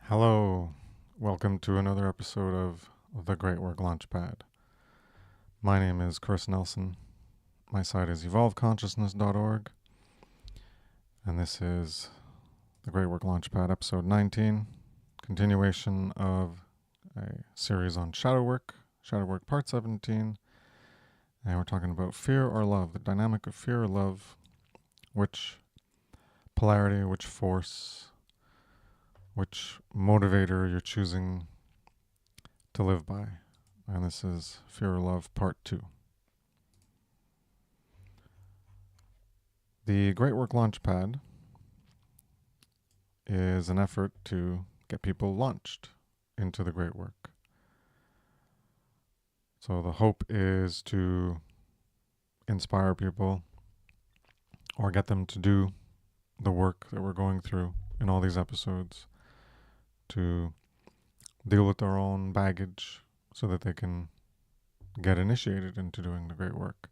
Hello, welcome to another episode of The Great Work Launchpad. My name is Chris Nelson. My site is evolveconsciousness.org, and this is The Great Work Launchpad, episode 19, continuation of a series on shadow work part 17, and we're talking about fear or love, the dynamic of fear or love, which polarity, which force, which motivator you're choosing to live by. And this is Fear or Love Part 2. The Great Work Launchpad is an effort to get people launched into the great work. So the hope is to inspire people or get them to do the work that we're going through in all these episodes, to deal with their own baggage so that they can get initiated into doing the great work.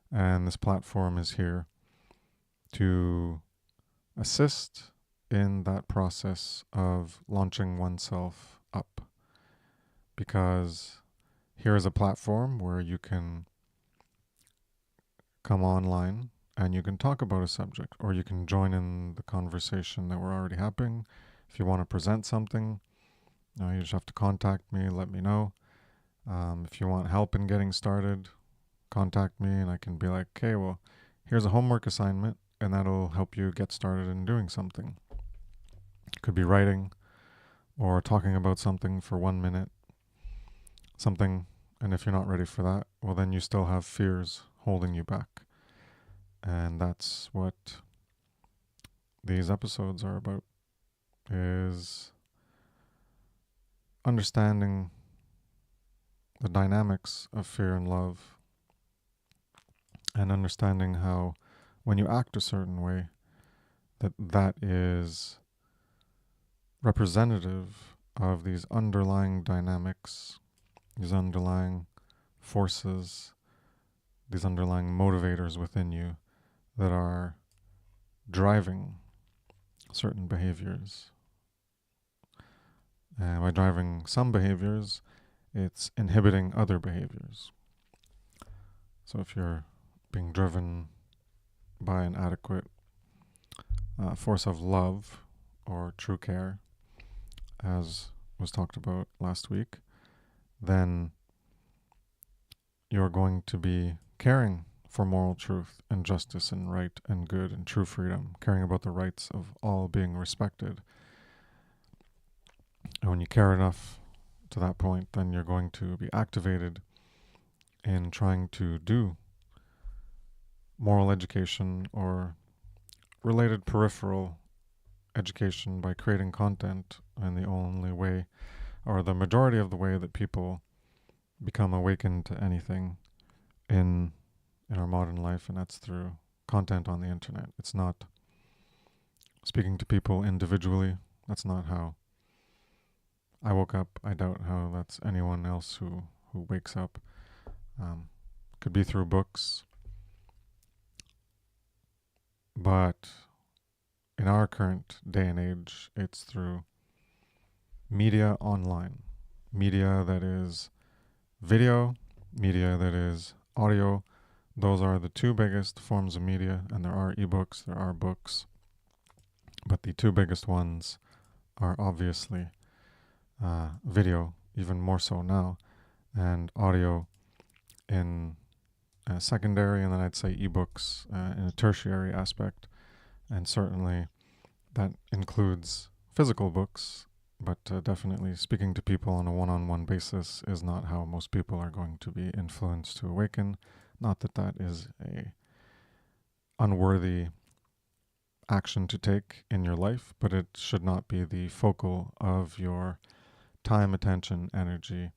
And this platform is here to assist in that process of launching oneself up, because here is a platform where you can come online and you can talk about a subject, or you can join in the conversation that we're already having. If you want to present something, you just have to contact me, let me know. If you want help in getting started, contact me and I can be like, okay, well, here's a homework assignment, and that'll help you get started in doing something. It could be writing or talking about something for 1 minute, something, and if you're not ready for that, well, then you still have fears holding you back. And that's what these episodes are about, is understanding the dynamics of fear and love, and understanding how when you act a certain way, that is representative of these underlying dynamics, these underlying forces, these underlying motivators within you that are driving certain behaviors. And by driving some behaviors, it's inhibiting other behaviors. So if you're being driven by an adequate force of love or true care, as was talked about last week, then you're going to be caring for moral truth and justice and right and good and true freedom, caring about the rights of all being respected. And when you care enough to that point, then you're going to be activated in trying to do moral education or related peripheral education by creating content. And the only way, or the majority of the way, that people become awakened to anything in our modern life, and that's through content on the internet. It's not speaking to people individually. That's not how I woke up. I doubt how that's anyone else who wakes up. Could be through books, but in our current day and age, it's through media online, media that is video, media that is audio. Those are the two biggest forms of media, and there are ebooks, there are books, but the two biggest ones are obviously video, even more so now, and audio in secondary, and then I'd say ebooks in a tertiary aspect. And certainly that includes physical books, but definitely speaking to people on a one-on-one basis is not how most people are going to be influenced to awaken. Not that that is a unworthy action to take in your life, but it should not be the focal of your time, attention, energy,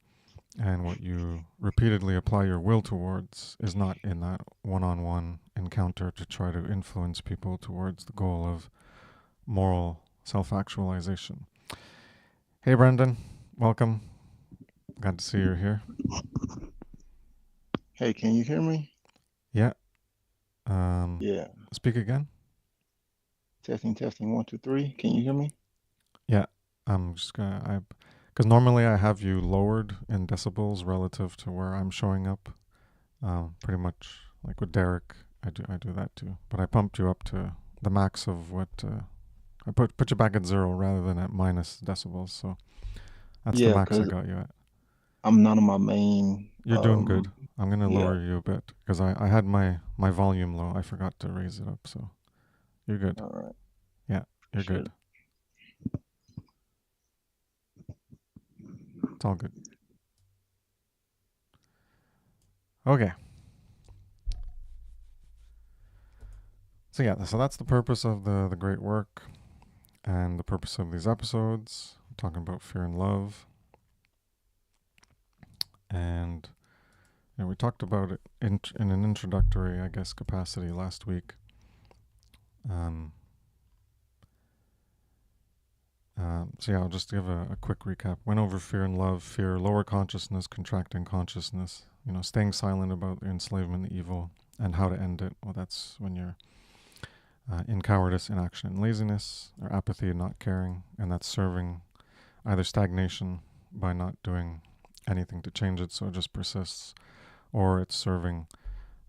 and what you repeatedly apply your will towards is not in that one-on-one encounter to try to influence people towards the goal of moral self-actualization. Hey, Brendan, welcome. Glad to see you're here. Hey, can you hear me? Yeah. Yeah. Speak again. Testing, testing. 1, 2, 3. Can you hear me? Yeah. I'm just gonna, because normally I have you lowered in decibels relative to where I'm showing up. Pretty much like with Derek, I do that too. But I pumped you up to the max of what I put you back at zero rather than at minus decibels. So that's the Yeah, max I because got you at. I'm none of my main. You're doing good. I'm gonna Yeah. lower you a bit because I had my volume low. I forgot to raise it up. So you're good. All right. Yeah, you're Appreciate good. It's all good. Okay. So yeah, so that's the purpose of the great work and the purpose of these episodes. Talking about fear and love, and we talked about it in an introductory, I guess, capacity last week. Um, so yeah, I'll just give a quick recap. Went over fear and love, fear, lower consciousness, contracting consciousness. Staying silent about the enslavement, the evil, and how to end it. Well, that's when you're in cowardice, inaction, and laziness, or apathy and not caring, and that's serving either stagnation by not doing anything to change it, so it just persists, or it's serving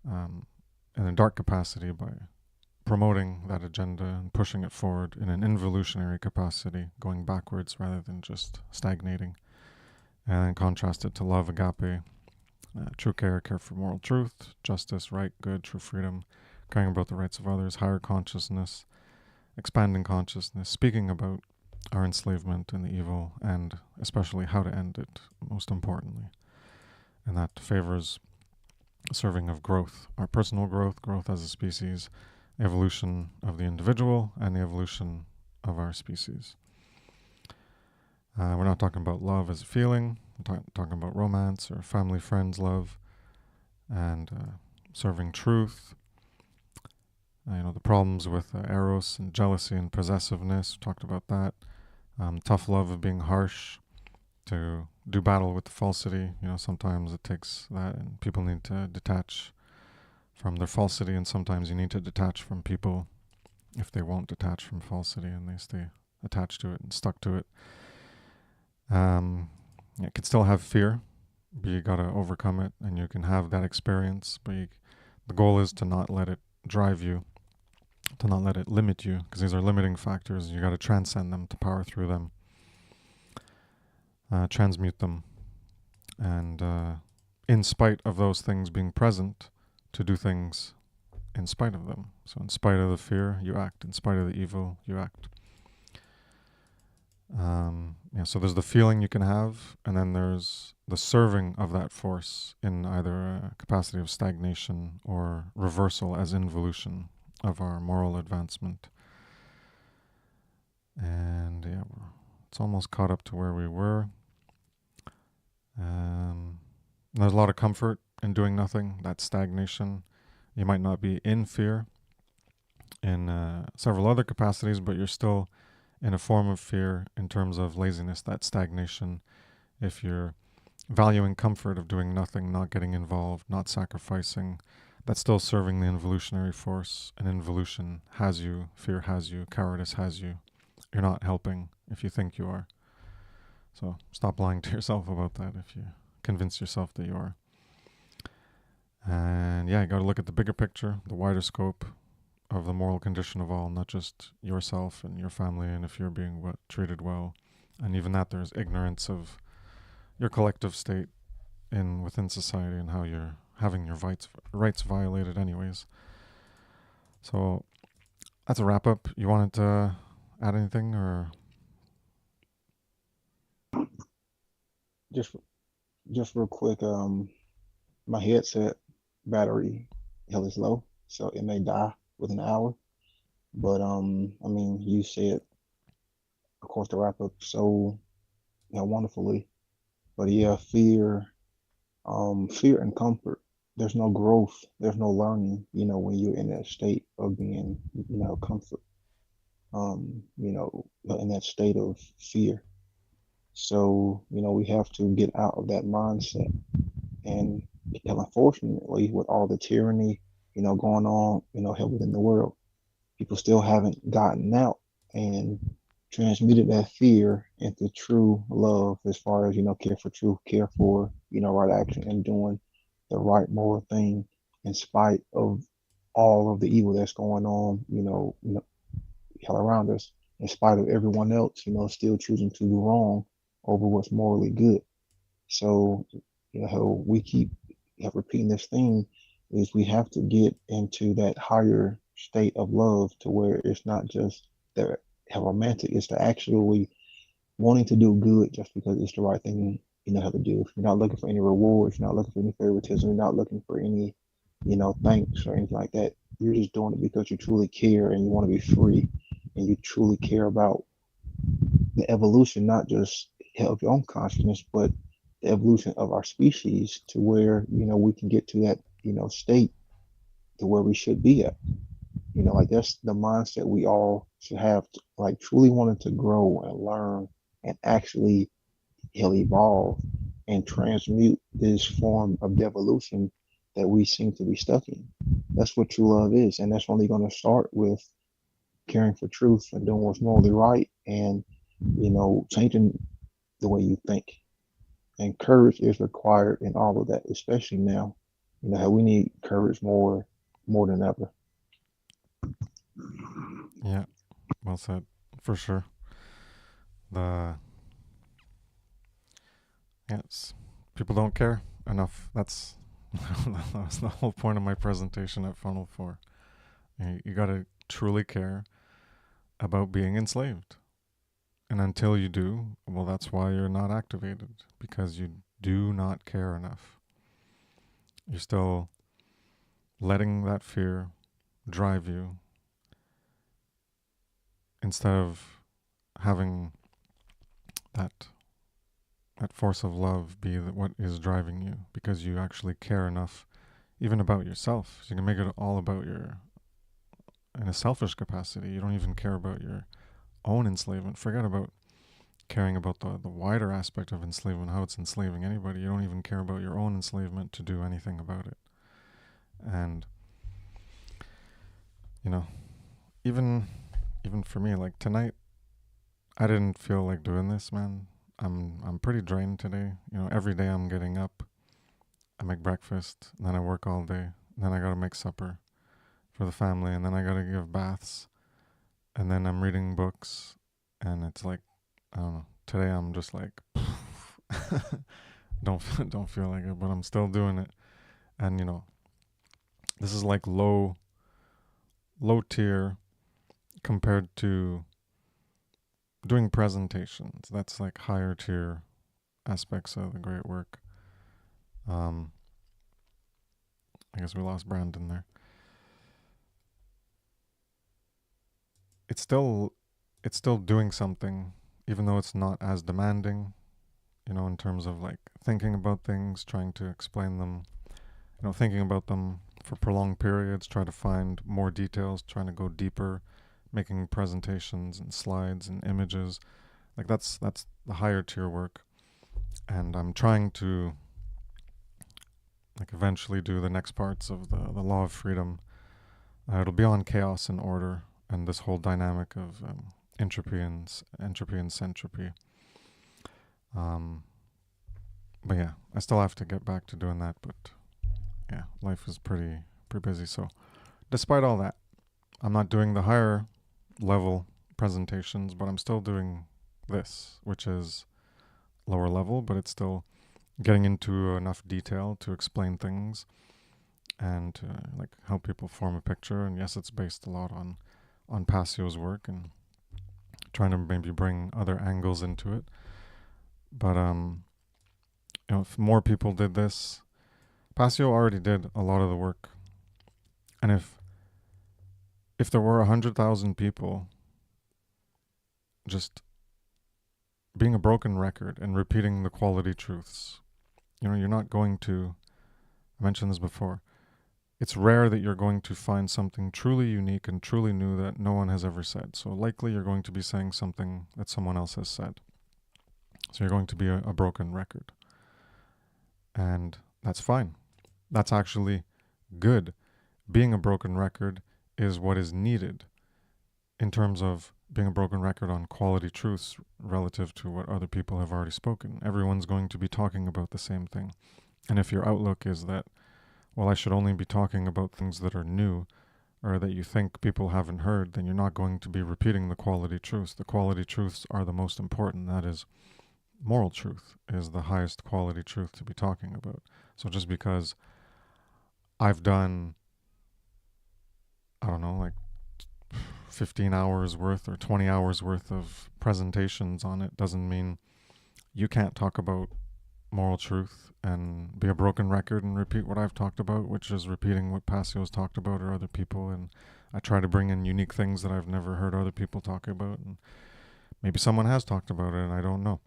in a dark capacity by promoting that agenda and pushing it forward in an involutionary capacity, going backwards rather than just stagnating. And then contrast it to love, agape, true care for moral truth, justice, right, good, true freedom, caring about the rights of others, higher consciousness, expanding consciousness, speaking about our enslavement and the evil, and especially how to end it, most importantly. And that favors serving of growth, our personal growth, growth as a species, evolution of the individual, and the evolution of our species. We're not talking about love as a feeling, we're talking about romance or family, friends, love, and serving truth. The problems with eros and jealousy and possessiveness, we talked about that. Tough love of being harsh, to do battle with the falsity. Sometimes it takes that, and people need to detach from their falsity, and sometimes you need to detach from people if they won't detach from falsity and they stay attached to it and stuck to it. It can still have fear, but you gotta overcome it, and you can have that experience. But the goal is to not let it drive you, to not let it limit you, because these are limiting factors. You gotta transcend them to power through them, transmute them, and in spite of those things being present, to do things in spite of them. So in spite of the fear, you act. In spite of the evil, you act. So there's the feeling you can have, and then there's the serving of that force in either a capacity of stagnation or reversal as involution of our moral advancement. And yeah, it's almost caught up to where we were. There's a lot of comfort in doing nothing, that stagnation. You might not be in fear in several other capacities, but you're still in a form of fear in terms of laziness, that stagnation. If you're valuing comfort of doing nothing, not getting involved, not sacrificing, that's still serving the involutionary force. And involution has you, fear has you, cowardice has you. You're not helping if you think you are. So stop lying to yourself about that if you convince yourself that you are. And yeah, you got to look at the bigger picture, the wider scope of the moral condition of all, not just yourself and your family, and if you're being treated well. And even that, there's ignorance of your collective state within society and how you're having your rights violated anyways. So that's a wrap up. You wanted to add anything, or Just just real quick, my headset battery health is low, so it may die within an hour. But I mean, you said, of course, the wrap up so wonderfully. But yeah, fear and comfort. There's no growth. There's no learning. When you're in that state of being, comfort. In that state of fear. So, we have to get out of that mindset. And unfortunately, with all the tyranny, going on, here within the world, people still haven't gotten out. And transmuted that fear into true love, as far as, care for truth, care for, right action, and doing the right moral thing in spite of all of the evil that's going on, hell around us, in spite of everyone else, still choosing to do wrong over what's morally good. So, how we keep repeating this thing is we have to get into that higher state of love, to where it's not just the how romantic, it's the actually wanting to do good just because it's the right thing, how to do. If you're not looking for any rewards, you're not looking for any favoritism, you're not looking for any, thanks or anything like that. You're just doing it because you truly care and you want to be free, and you truly care about the evolution, not just of your own consciousness, but the evolution of our species, to where, we can get to that, state to where we should be at. Like that's the mindset we all should have, like truly wanting to grow and learn and actually he'll evolve and transmute this form of devolution that we seem to be stuck in. That's what true love is. And that's only going to start with caring for truth and doing what's morally right, and, changing the way you think. And courage is required in all of that, especially now. How we need courage more than ever. Yeah, well said, for sure. The Yes, people don't care enough. That's that's the whole point of my presentation at Funnel 4. You gotta truly care about being enslaved. And until you do, well, that's why you're not activated, because you do not care enough. You're still letting that fear drive you instead of having that that force of love be what is driving you, because you actually care enough even about yourself. So you can make it all about your, in a selfish capacity. You don't even care about your own enslavement. Forget about caring about the wider aspect of enslavement, how it's enslaving anybody. You don't even care about your own enslavement to do anything about it. And, you know, even even for me, like tonight, I didn't feel like doing this, man. I'm pretty drained today. Every day I'm getting up, I make breakfast, and then I work all day. And then I gotta make supper for the family, and then I gotta give baths, and then I'm reading books, and it's like, I don't know. Today I'm just like, don't feel like it, but I'm still doing it. And this is like low tier compared to doing presentations. That's like higher tier aspects of the great work. Um, I guess we lost Brandon there. It's still it's still doing something, even though it's not as demanding. In terms of like thinking about things, trying to explain them. Thinking about them for prolonged periods, try to find more details, trying to go deeper, making presentations and slides and images. Like that's the higher tier work. And I'm trying to like eventually do the next parts of the law of freedom. It'll be on chaos and order and this whole dynamic of entropy and centropy. Um, but yeah, I still have to get back to doing that. But yeah, life is pretty busy. So despite all that, I'm not doing the higher level presentations, but I'm still doing this, which is lower level, but it's still getting into enough detail to explain things and to like help people form a picture. And yes, it's based a lot on Passio's work and trying to maybe bring other angles into it. But if more people did this, Passio already did a lot of the work. And if there were 100,000 people just being a broken record and repeating the quality truths, you're not going to, I mentioned this before, it's rare that you're going to find something truly unique and truly new that no one has ever said. So likely you're going to be saying something that someone else has said. So you're going to be a broken record. And that's fine. That's actually good. Being a broken record is what is needed in terms of being a broken record on quality truths relative to what other people have already spoken. Everyone's going to be talking about the same thing. And if your outlook is that, well, I should only be talking about things that are new or that you think people haven't heard, then you're not going to be repeating the quality truths. The quality truths are the most important. That is, moral truth is the highest quality truth to be talking about. So just because I've done, I don't know, like 15 hours worth or 20 hours worth of presentations on it doesn't mean you can't talk about moral truth and be a broken record and repeat what I've talked about, which is repeating what Passio's talked about or other people. And I try to bring in unique things that I've never heard other people talk about. And maybe someone has talked about it and I don't know.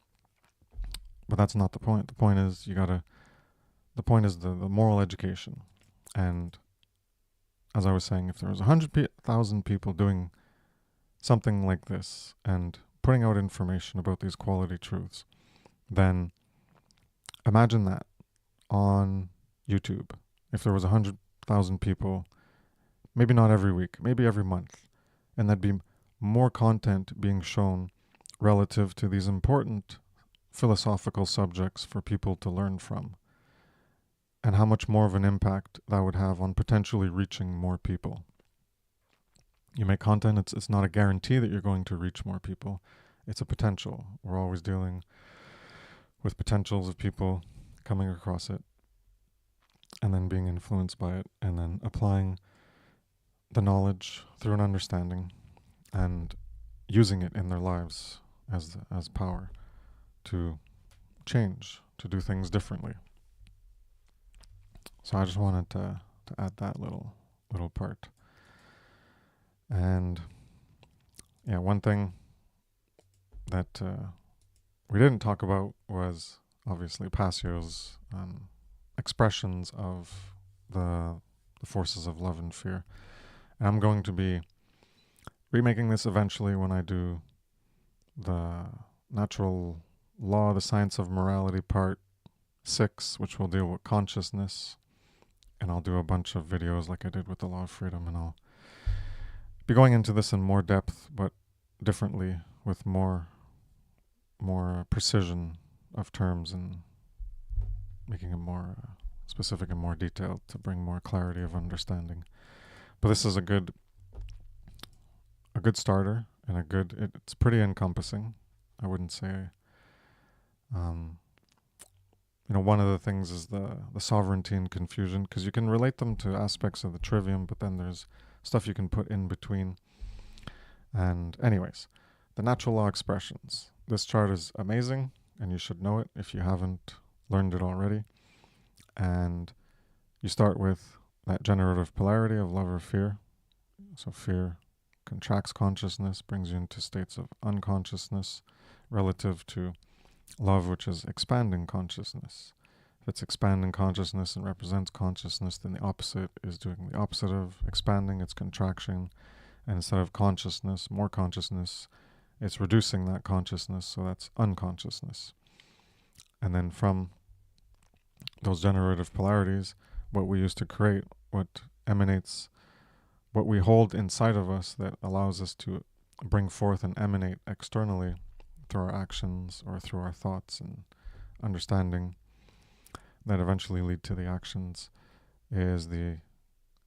But that's not the point. The point is the point is the moral education. And as I was saying, if there was 100,000 people doing something like this and putting out information about these quality truths, then imagine that on YouTube. If there was 100,000 people, maybe not every week, maybe every month, and there'd be more content being shown relative to these important philosophical subjects for people to learn from, and how much more of an impact that would have on potentially reaching more people. You make content, it's not a guarantee that you're going to reach more people. It's a potential. We're always dealing with potentials of people coming across it and then being influenced by it and then applying the knowledge through an understanding and using it in their lives as power to change, to do things differently. So I just wanted to add that little part. And yeah, one thing that we didn't talk about was obviously Passio's expressions of the forces of love and fear. And I'm going to be remaking this eventually when I do the natural law, the science of morality part 6, which will deal with consciousness. And I'll do a bunch of videos like I did with the law of freedom, and I'll be going into this in more depth, but differently, with more precision of terms and making it more specific and more detailed to bring more clarity of understanding. But this is a good starter and it's pretty encompassing. I wouldn't say one of the things is the sovereignty and confusion, because you can relate them to aspects of the trivium, but then there's stuff you can put in between. And anyways, the natural law expressions. This chart is amazing, and you should know it if you haven't learned it already. And you start with that generative polarity of love or fear. So fear contracts consciousness, brings you into states of unconsciousness, relative to love, which is expanding consciousness. If it's expanding consciousness and represents consciousness, then the opposite is doing the opposite of expanding, it's contraction. And instead of consciousness, more consciousness, it's reducing that consciousness, so that's unconsciousness. And then from those generative polarities, what we use to create, what emanates, what we hold inside of us that allows us to bring forth and emanate externally through our actions or through our thoughts and understanding that eventually lead to the actions, is the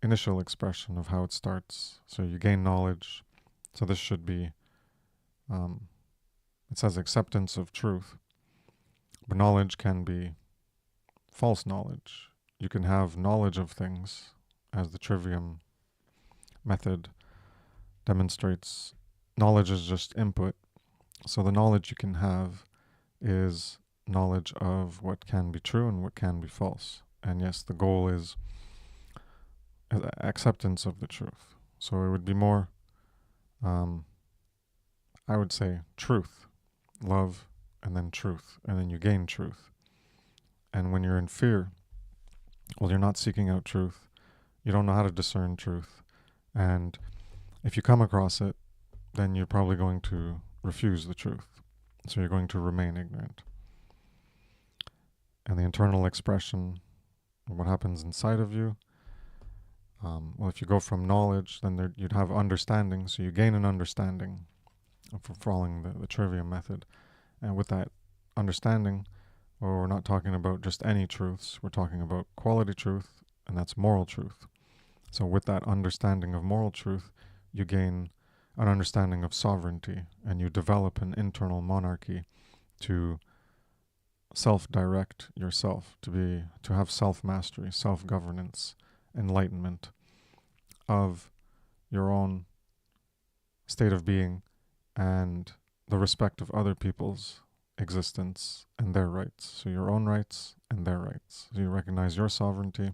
initial expression of how it starts. So you gain knowledge. So this should be, it says acceptance of truth, but knowledge can be false knowledge. You can have knowledge of things, as the trivium method demonstrates. Knowledge is just input. So the knowledge you can have is knowledge of what can be true and what can be false. And yes, the goal is acceptance of the truth. So it would be more, I would say, truth, love, and then truth. And then you gain truth. And when you're in fear, well, you're not seeking out truth. You don't know how to discern truth. And if you come across it, then you're probably going to refuse the truth. So you're going to remain ignorant. And the internal expression of what happens inside of you, well, if you go from knowledge, then you'd have understanding. So you gain an understanding. for following the trivia method. And with that understanding, well, we're not talking about just any truths, we're talking about quality truth, and that's moral truth. So, with that understanding of moral truth, you gain an understanding of sovereignty and you develop an internal monarchy to self-direct yourself, to have self-mastery, self-governance, enlightenment of your own state of being and the respect of other people's existence and their rights. So your own rights and their rights. So you recognize your sovereignty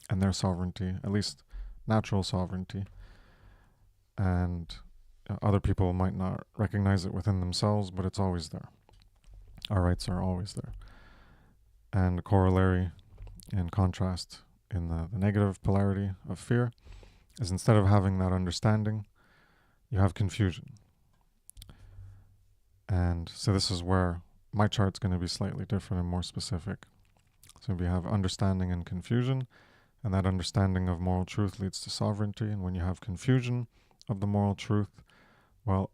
and their sovereignty, at least natural sovereignty, and other people might not recognize it within themselves, but it's always there. Our rights are always there. And corollary, in contrast, in the negative polarity of fear, is instead of having that understanding, you have confusion. And so this is where my chart's going to be slightly different and more specific. So we have understanding and confusion, and that understanding of moral truth leads to sovereignty. And when you have confusion of the moral truth, well,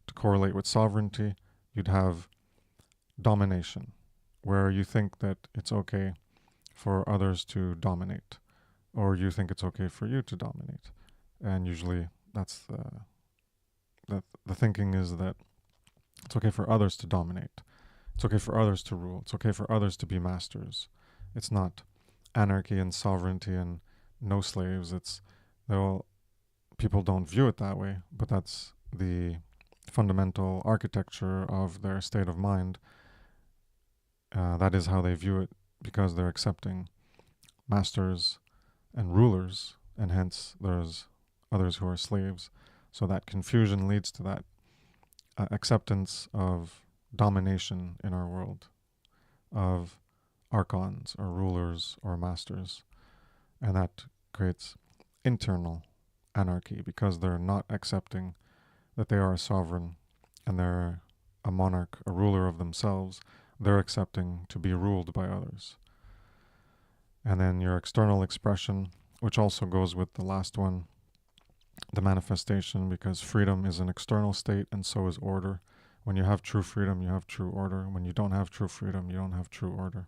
to correlate with sovereignty, you'd have domination, where you think that it's okay for others to dominate, or you think it's okay for you to dominate. And usually that's the thinking is that it's okay for others to dominate. It's okay for others to rule. It's okay for others to be masters. It's not anarchy and sovereignty and no slaves. It's, well, people don't view it that way, but that's the fundamental architecture of their state of mind. That is how they view it because they're accepting masters and rulers, and hence there's others who are slaves. So that confusion leads to that acceptance of domination in our world, of archons or rulers or masters. And that creates internal anarchy because they're not accepting that they are a sovereign and they're a monarch, a ruler of themselves. They're accepting to be ruled by others. And then your external expression, which also goes with the last one, the manifestation, because freedom is an external state and so is order. When you have true freedom, you have true order. When you don't have true freedom, you don't have true order.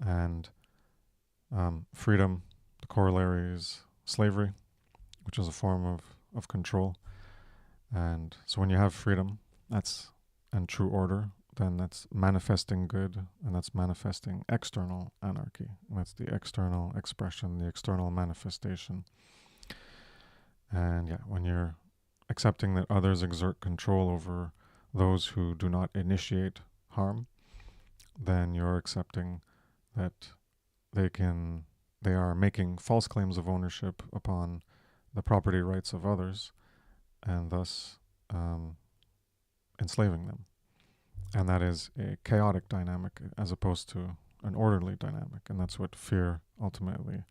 And freedom, the corollary is slavery, which is a form of control. And so when you have freedom, that's and true order, then that's manifesting good, and that's manifesting external anarchy. And that's the external expression, the external manifestation. And yeah, when you're accepting that others exert control over those who do not initiate harm, then you're accepting that they are making false claims of ownership upon the property rights of others, and thus enslaving them. And that is a chaotic dynamic as opposed to an orderly dynamic. And that's what fear ultimately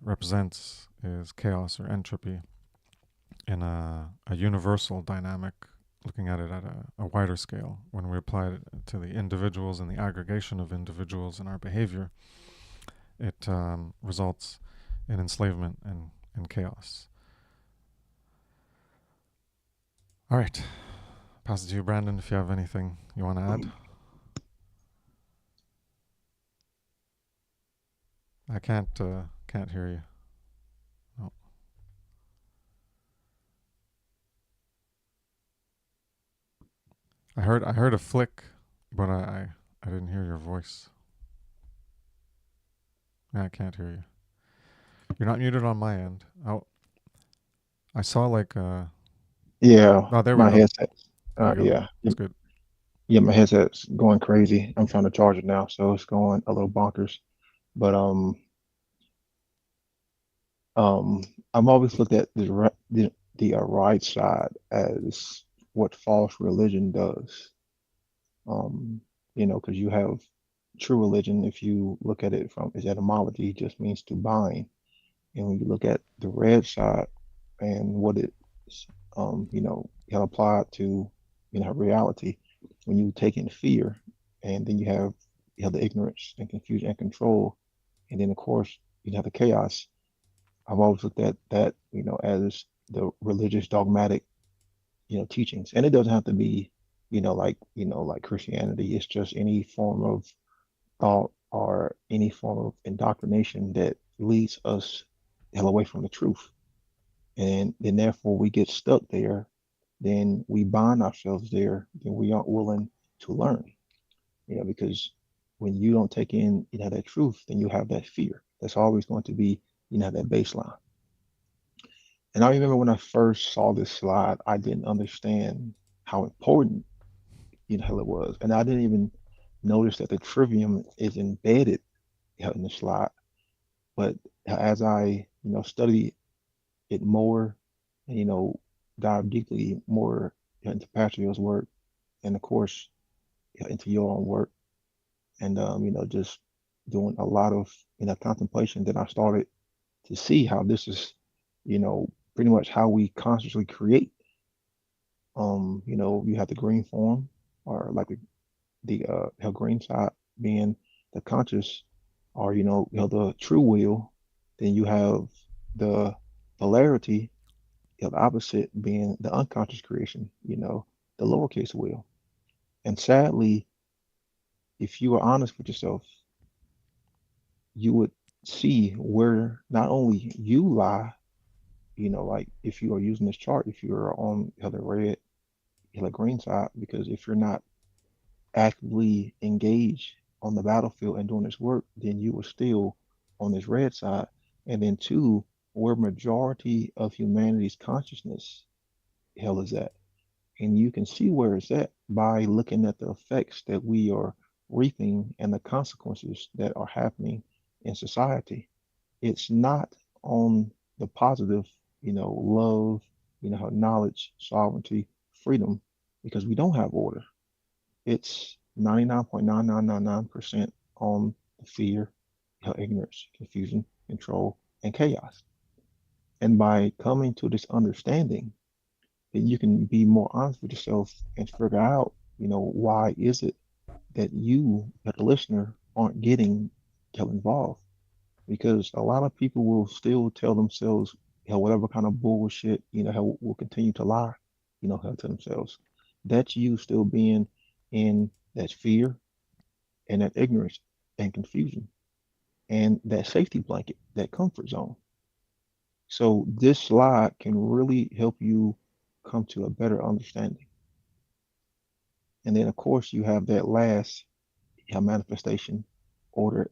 represents, is chaos or entropy in a universal dynamic, looking at it at a wider scale. When we apply it to the individuals and the aggregation of individuals in our behavior, it results in enslavement and chaos. All right. Pass it to you, Brandon, if you have anything you want to add. I can't hear you. Oh. I heard a flick, but I didn't hear your voice. Yeah, I can't hear you. You're not muted on my end. Oh, I saw like Yeah, oh, there we my go. headset. There we go. Yeah, That's good. yeah, my headset's going crazy. I'm trying to charge it now, so it's going a little bonkers. But um, I've always looked at the right side as what false religion does. Um, because you have true religion, if you look at it from its etymology, just means to bind. And when you look at the red side and what it's, can apply to, reality, when you take in fear, and then you have the ignorance and confusion and control, and then of course you have the chaos. I've always looked at that, as the religious dogmatic. teachings. And it doesn't have to be, like Christianity. It's just any form of thought or any form of indoctrination that leads us hell away from the truth. And then therefore we get stuck there, then we bind ourselves there, then we aren't willing to learn, because when you don't take in, that truth, then you have that fear. That's always going to be, that baseline. And I remember when I first saw this slide, I didn't understand how important, it was. And I didn't even notice that the trivium is embedded, in the slide. But as I, study it more and, dive deeply more into Patriot's work and of course into your own work and, just doing a lot of, contemplation, then I started to see how this is, pretty much how we consciously create. You have the green form or like the green side being the conscious or the true will, then you have the polarity, the opposite being the unconscious creation, the lowercase will. And sadly, if you are honest with yourself, you would see where not only you lie, like if you are using this chart, if you're on the red, the green side, because if you're not actively engaged on the battlefield and doing this work, then you are still on this red side. And then two, where majority of humanity's consciousness hell is at. And you can see where it's at by looking at the effects that we are reaping and the consequences that are happening in society. It's not on the positive, love, knowledge, sovereignty, freedom, because we don't have order. It's 99.9999% on the fear, ignorance, confusion, control, and chaos. And by coming to this understanding, then you can be more honest with yourself and figure out, why is it that you, the listener, aren't getting involved? Because a lot of people will still tell themselves, whatever kind of bullshit, will continue to lie, to themselves. That's you still being in that fear and that ignorance and confusion and that safety blanket, that comfort zone. So this slide can really help you come to a better understanding. And then of course you have that last manifestation, order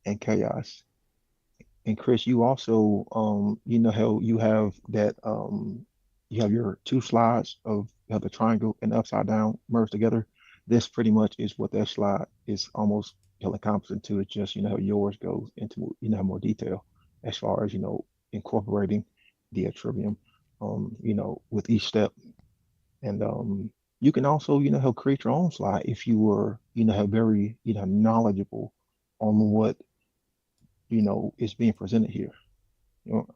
and chaos. And Chris, you also, how you have that, you have your two slides of the triangle and upside down merged together. This pretty much is what that slide is almost encompassing to. It's just, how yours goes into, more detail as far as, incorporating the trivium, with each step. And you can also, help create your own slide if you were, very, knowledgeable on what, is being presented here.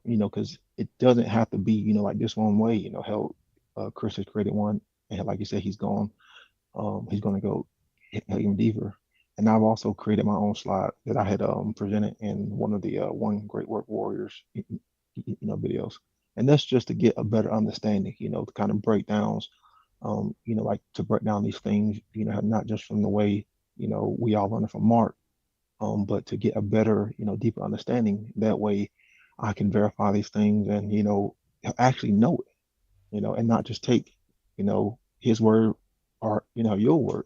Because it doesn't have to be, like this one way, how Chris has created one, and like you said, he's going to go even deeper. And I've also created my own slide that I had presented in one of the One Great Work Warriors, videos. And that's just to get a better understanding, to kind of breakdowns, like to break down these things, not just from the way, we all learn it from Mark, but to get a better, deeper understanding. That way I can verify these things and, actually know it, and not just take, his word or, your word.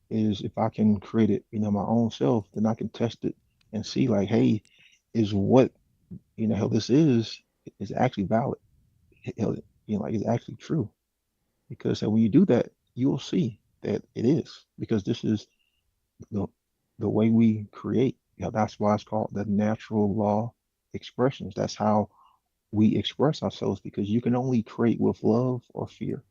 Is if I can create it, my own self, then I can test it and see like, hey, is what, how this is actually valid. Like it's actually true. Because when you do that, you will see that it is because this is the the way we create. That's why it's called the natural law expressions. That's how we express ourselves because you can only create with love or fear.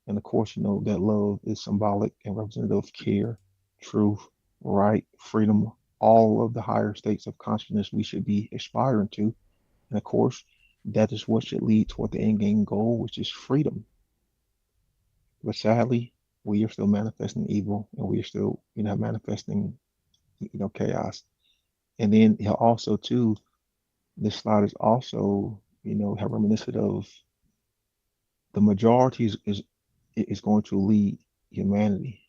And of course, that love is symbolic and representative of care, truth, right, freedom, all of the higher states of consciousness we should be aspiring to. And of course, that is what should lead toward the end game goal, which is freedom. But sadly, we are still manifesting evil and we are still, manifesting, chaos. And then also too, this slide is also, have reminiscent of the majority is going to lead humanity.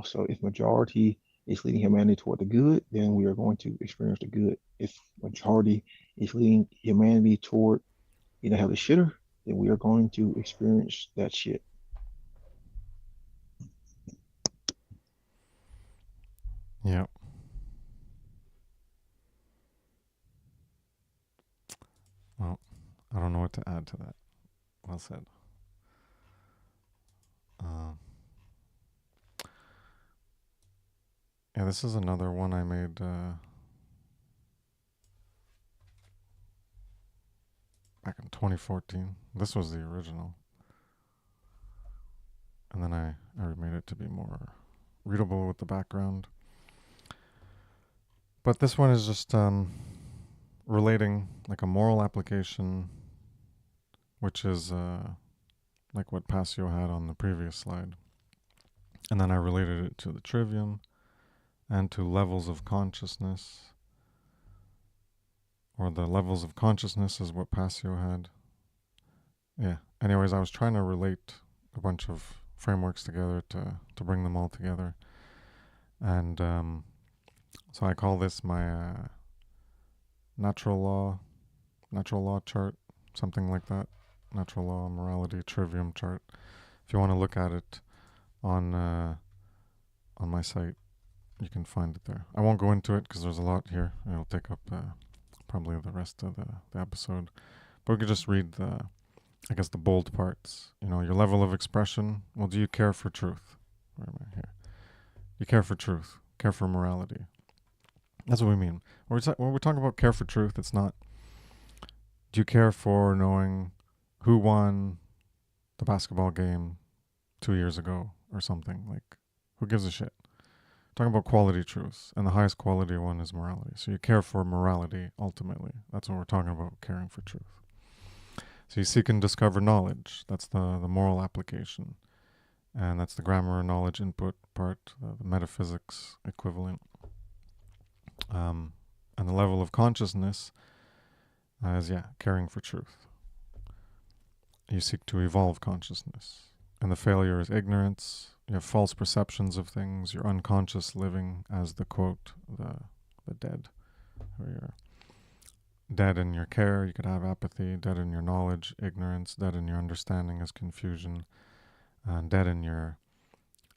So if majority is leading humanity toward the good, then we are going to experience the good. If majority is leading humanity toward have the shitter, then we are going to experience that shit. Yeah. Well, I don't know what to add to that. Well said. Uh, yeah, this is another one I made back in 2014. This was the original. And then I remade it to be more readable with the background. But this one is just relating like a moral application, which is like what Passio had on the previous slide. And then I related it to the trivium and to levels of consciousness, or the levels of consciousness is what Passio had. Yeah. Anyways, I was trying to relate a bunch of frameworks together to bring them all together. And so I call this my natural law chart, something like that. Natural law, morality, trivium chart. If you want to look at it on my site, you can find it there. I won't go into it because there's a lot here. It'll take up probably the rest of the episode. But we could just read the bold parts. Your level of expression. Well, do you care for truth? Where am I here? You care for truth. Care for morality. That's what we mean. When we're talking about care for truth, it's not, do you care for knowing who won the basketball game 2 years ago or something? Like, who gives a shit? We're talking about quality truths, and the highest quality one is morality. So you care for morality, ultimately. That's what we're talking about, caring for truth. So you seek and discover knowledge. That's the moral application. And that's the grammar knowledge input part, the metaphysics equivalent. And the level of consciousness is, caring for truth. You seek to evolve consciousness. And the failure is ignorance. You have false perceptions of things. You're unconscious living as the quote, the dead. Where you're dead in your care, you could have apathy. Dead in your knowledge, ignorance. Dead in your understanding is confusion. And dead in your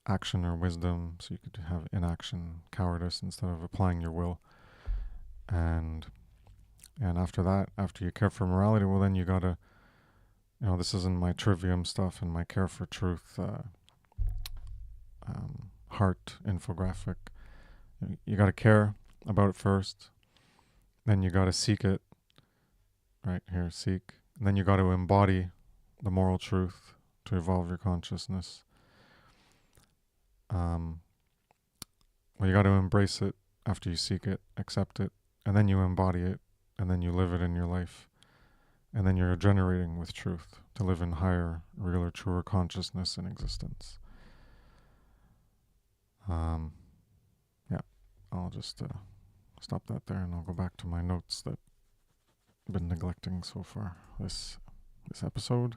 action or wisdom. So you could have inaction, cowardice, instead of applying your will. And after that, after you care for morality, well, then you gotta, this is in my trivium stuff and my care for truth heart infographic. You gotta care about it first, then you gotta seek it. Right here, seek. And then you gotta embody the moral truth to evolve your consciousness. Well, you gotta embrace it after you seek it, accept it, and then you embody it, and then you live it in your life. And then you're generating with truth to live in higher, realer, truer consciousness and existence. Yeah, I'll just stop that there, and I'll go back to my notes that I've been neglecting so far this episode.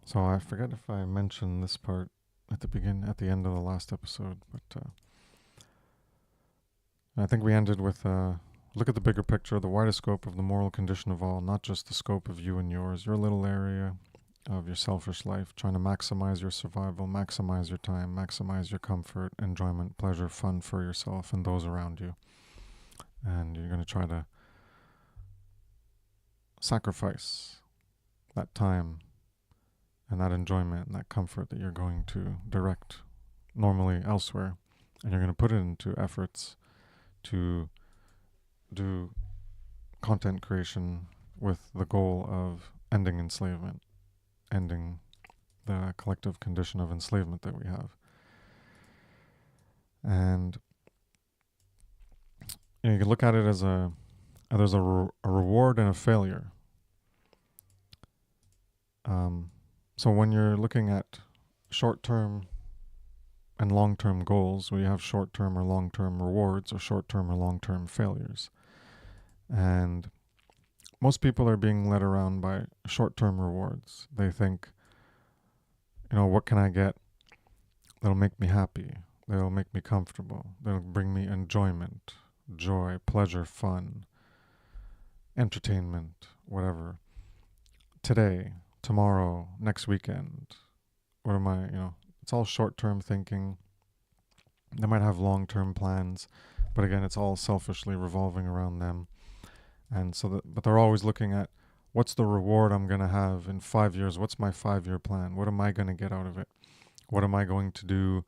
So I forget if I mentioned this part at the end of the last episode, but I think we ended with look at the bigger picture, the wider scope of the moral condition of all, not just the scope of you and yours, your little area of your selfish life, trying to maximize your survival, maximize your time, maximize your comfort, enjoyment, pleasure, fun for yourself and those around you. And you're going to try to sacrifice that time and that enjoyment and that comfort that you're going to direct normally elsewhere. And you're going to put it into efforts to do content creation with the goal of ending enslavement, ending the collective condition of enslavement that we have. And you can look at it as there's a reward and a failure. So when you're looking at short-term and long-term goals, we have short-term or long-term rewards or short-term or long-term failures. And most people are being led around by short-term rewards. They think, what can I get that'll make me happy? That'll make me comfortable. That'll bring me enjoyment, joy, pleasure, fun, entertainment, whatever. Today, tomorrow, next weekend. What am I, it's all short-term thinking. They might have long-term plans, but again, it's all selfishly revolving around them. And but they're always looking at what's the reward I'm going to have in 5 years? What's my 5 year plan? What am I going to get out of it? What am I going to do,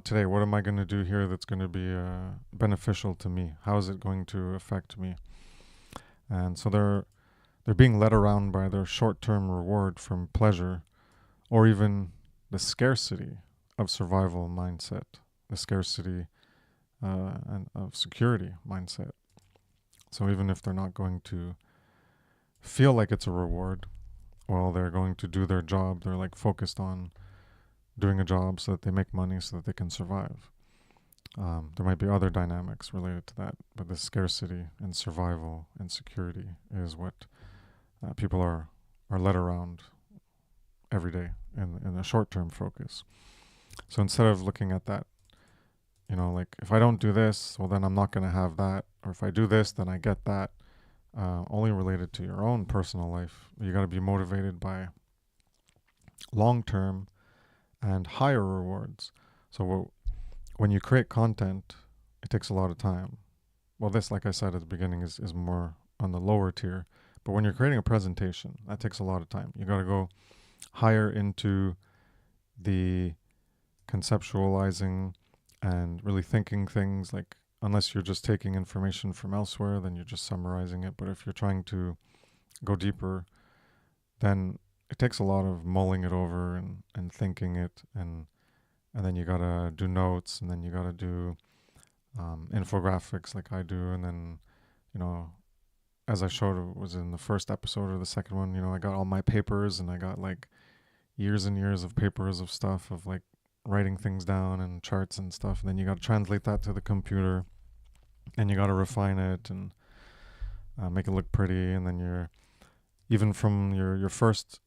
today? What am I going to do here that's going to be beneficial to me? How is it going to affect me? And so they're being led around by their short-term reward from pleasure, or even the scarcity of survival mindset, the scarcity and of security mindset. So even if they're not going to feel like it's a reward, well, they're going to do their job. They're like focused on doing a job so that they make money so that they can survive. There might be other dynamics related to that, but the scarcity and survival and security is what people are led around every day in a short-term focus. So instead of looking at that, like if I don't do this, well, then I'm not going to have that. Or if I do this, then I get that. Only related to your own personal life. You got to be motivated by long-term and higher rewards. So when you create content, it takes a lot of time. Well, this, like I said at the beginning, is more on the lower tier. But when you're creating a presentation, that takes a lot of time. You got to go higher into the conceptualizing and really thinking things. Like, unless you're just taking information from elsewhere, then you're just summarizing it. But if you're trying to go deeper, then it takes a lot of mulling it over and thinking it, and then you gotta do notes, and then you gotta do infographics like I do, and then as I showed, it was in the first episode or the second one, I got all my papers, and I got like years and years of papers of stuff, of like writing things down and charts and stuff, and then you got to translate that to the computer, and you got to refine it and make it look pretty, and then even from your first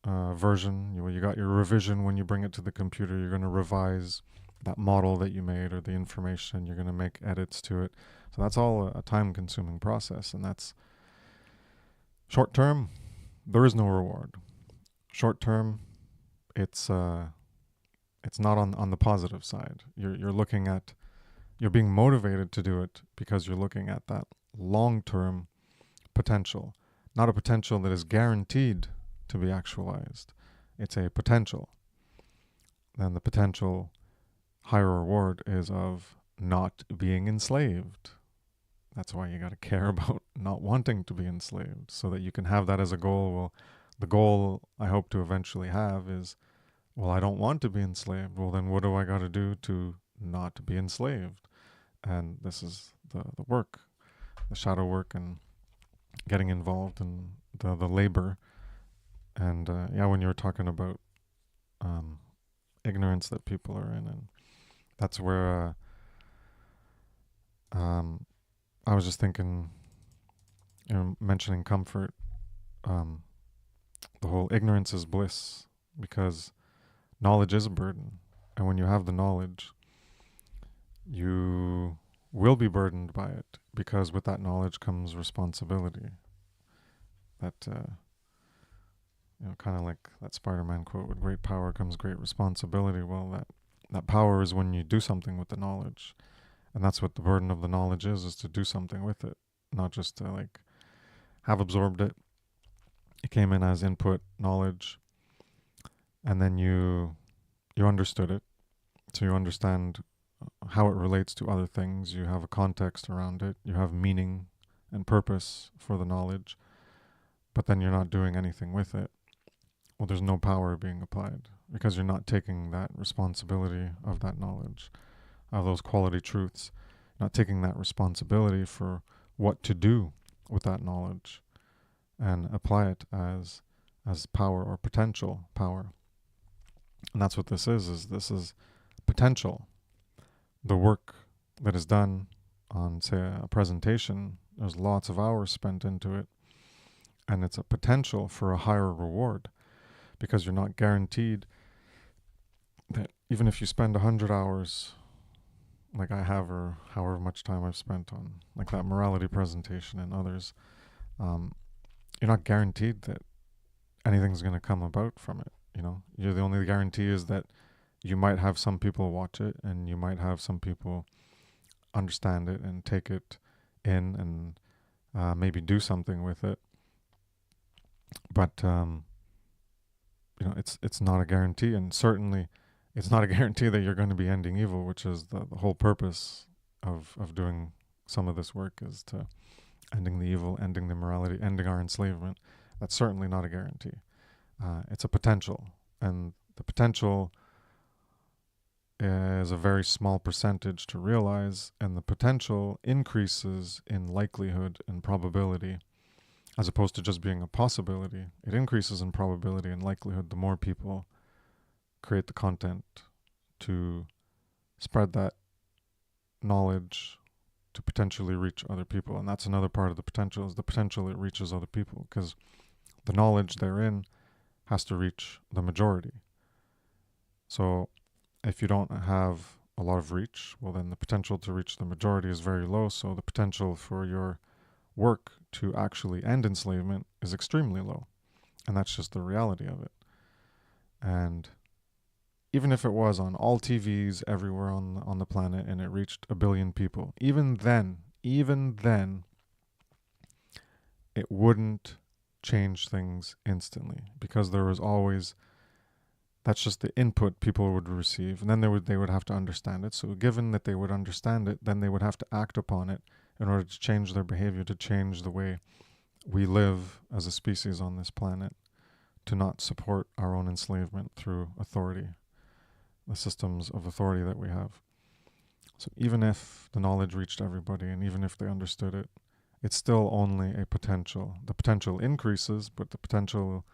version, you got your revision. When you bring it to the computer, you're going to revise that model that you made or the information. You're going to make edits to it. So that's all a time-consuming process, and that's short term. There is no reward. Short term, it's not on the positive side. You're being motivated to do it because you're looking at that long-term potential, not a potential that is guaranteed to be actualized. It's a potential. Then the potential higher reward is of not being enslaved. That's why you got to care about not wanting to be enslaved, so that you can have that as a goal. Well, the goal I hope to eventually have is, well, I don't want to be enslaved. Well, then what do I got to do to not be enslaved? And this is the work, the shadow work, and getting involved in the labor. And when you were talking about ignorance that people are in, and that's where I was just thinking, mentioning comfort, the whole ignorance is bliss, because knowledge is a burden. And when you have the knowledge, you will be burdened by it, because with that knowledge comes responsibility. That, kind of like that Spider-Man quote, with great power comes great responsibility. Well, that power is when you do something with the knowledge. And that's what the burden of the knowledge is to do something with it, not just to like have absorbed it. It came in as input knowledge, and then you understood it. So you understand how it relates to other things. You have a context around it. You have meaning and purpose for the knowledge, but then you're not doing anything with it. Well, there's no power being applied, because you're not taking that responsibility of that knowledge, of those quality truths, not taking that responsibility for what to do with that knowledge and apply it as power or potential power. And that's what this is this is potential. The work that is done on, say, a presentation There's lots of hours spent into it, and it's a potential for a higher reward because you're not guaranteed that even if you spend 100 hours like I have, or however much time I've spent on like that morality presentation and others, um, you're not guaranteed that anything's going to come about from it. You're the only guarantee is that you might have some people watch it, and you might have some people understand it and take it in and maybe do something with it. But it's not a guarantee, and certainly it's not a guarantee that you're going to be ending evil, which is the whole purpose of doing some of this work, is to ending the evil, ending the morality, ending our enslavement. That's certainly not a guarantee. It's a potential, and the potential is a very small percentage to realize, and the potential increases in likelihood and probability as opposed to just being a possibility. It increases in probability and likelihood the more people create the content to spread that knowledge to potentially reach other people. And that's another part of the potential, is the potential it reaches other people, because the knowledge therein has to reach the majority. So if you don't have a lot of reach, well, then the potential to reach the majority is very low. So the potential for your work to actually end enslavement is extremely low. And that's just the reality of it. And even if it was on all TVs everywhere on the planet and it reached 1 billion people, even then, it wouldn't change things instantly, because there was always, that's just the input people would receive, and then they would have to understand it. So given that they would understand it, then they would have to act upon it in order to change their behavior, to change the way we live as a species on this planet, to not support our own enslavement through authority, the systems of authority that we have. So even if the knowledge reached everybody, and even if they understood it, it's still only a potential. The potential increases, but the potential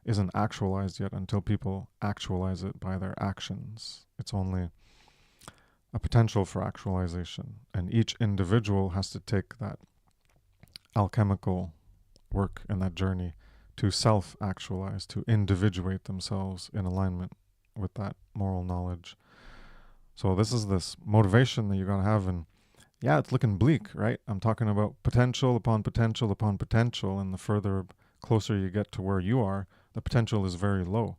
isn't actualized yet until people actualize it by their actions. It's only a potential for actualization, and each individual has to take that alchemical work and that journey to self-actualize, to individuate themselves in alignment with that moral knowledge. So this is this motivation that you're going to have, and yeah, it's looking bleak, right? I'm talking about potential upon potential upon potential, and the further closer you get to where you are, the potential is very low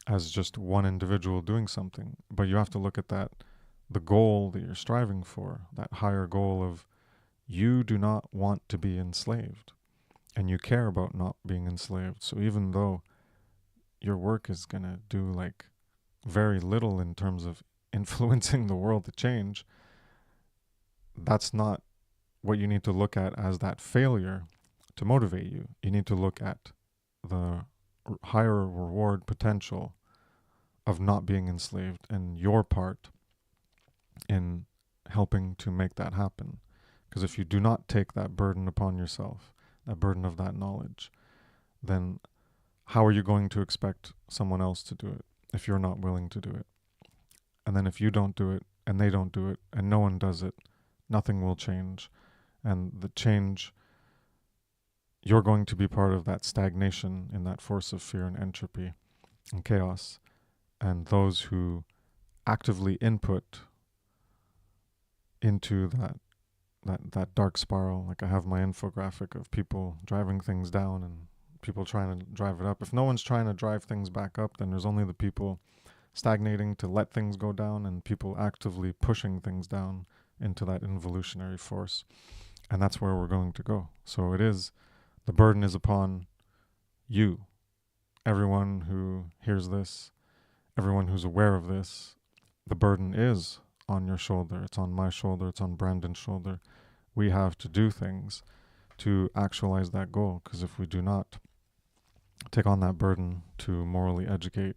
as just one individual doing something. But you have to look at that, the goal that you're striving for, that higher goal of you do not want to be enslaved, and you care about not being enslaved. So even though your work is going to do like very little in terms of influencing the world to change, that's not what you need to look at as that failure to motivate you. You need to look at the higher reward potential of not being enslaved and your part in helping to make that happen. Because if you do not take that burden upon yourself, that burden of that knowledge, then how are you going to expect someone else to do it if you're not willing to do it? And then if you don't do it and they don't do it and no one does it, nothing will change. And the change, you're going to be part of that stagnation in that force of fear and entropy and chaos. And those who actively input into that dark spiral, like I have my infographic of people driving things down and people trying to drive it up. If no one's trying to drive things back up, then there's only the people stagnating to let things go down, and people actively pushing things down into that involutionary force. And that's where we're going to go. So it is, the burden is upon you, everyone who hears this, everyone who's aware of this. The burden is on your shoulder. It's on my shoulder. It's on Brandon's shoulder. We have to do things to actualize that goal, because if we do not take on that burden to morally educate,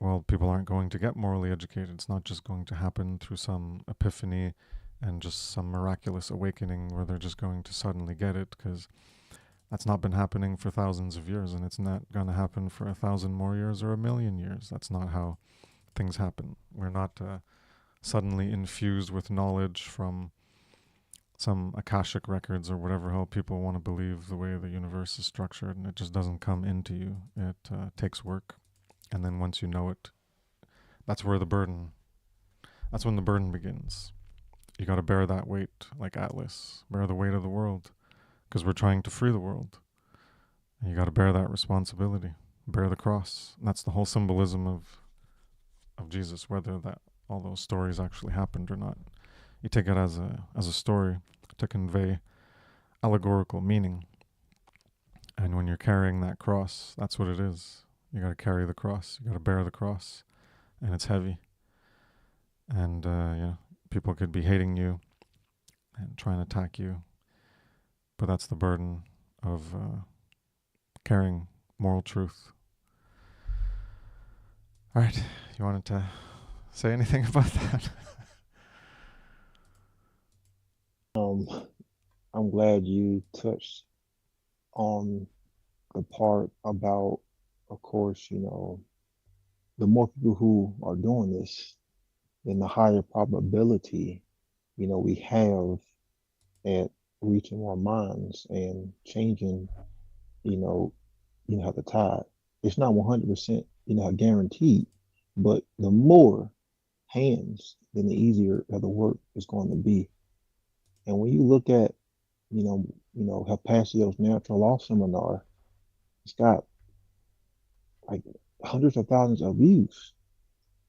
well, people aren't going to get morally educated. It's not just going to happen through some epiphany and just some miraculous awakening where they're just going to suddenly get it, because that's not been happening for thousands of years, and it's not going to happen for 1,000 more years or 1,000,000 years. That's not how things happen. We're not suddenly infused with knowledge from some Akashic records or whatever hell people want to believe the way the universe is structured, and it just doesn't come into you. It takes work, and then once you know it, that's where the burden. That's when the burden begins. You got to bear that weight, like Atlas, bear the weight of the world, because we're trying to free the world. And you got to bear that responsibility, bear the cross. And that's the whole symbolism of Jesus, whether that all those stories actually happened or not. You take it as a story to convey allegorical meaning. And when you're carrying that cross, that's what it is. You got to carry the cross. You got to bear the cross, and it's heavy. And people could be hating you and trying to attack you, but that's the burden of carrying moral truth. All right, you wanted to say anything about that? Um, I'm glad you touched on the part about, of course, the more people who are doing this, then the higher probability, we have at reaching our minds and changing, you know, how the tide. It's not 100%, guaranteed, but the more hands, then the easier the work is going to be. And when you look at, Hapacio's natural law seminar, it's got like hundreds of thousands of views.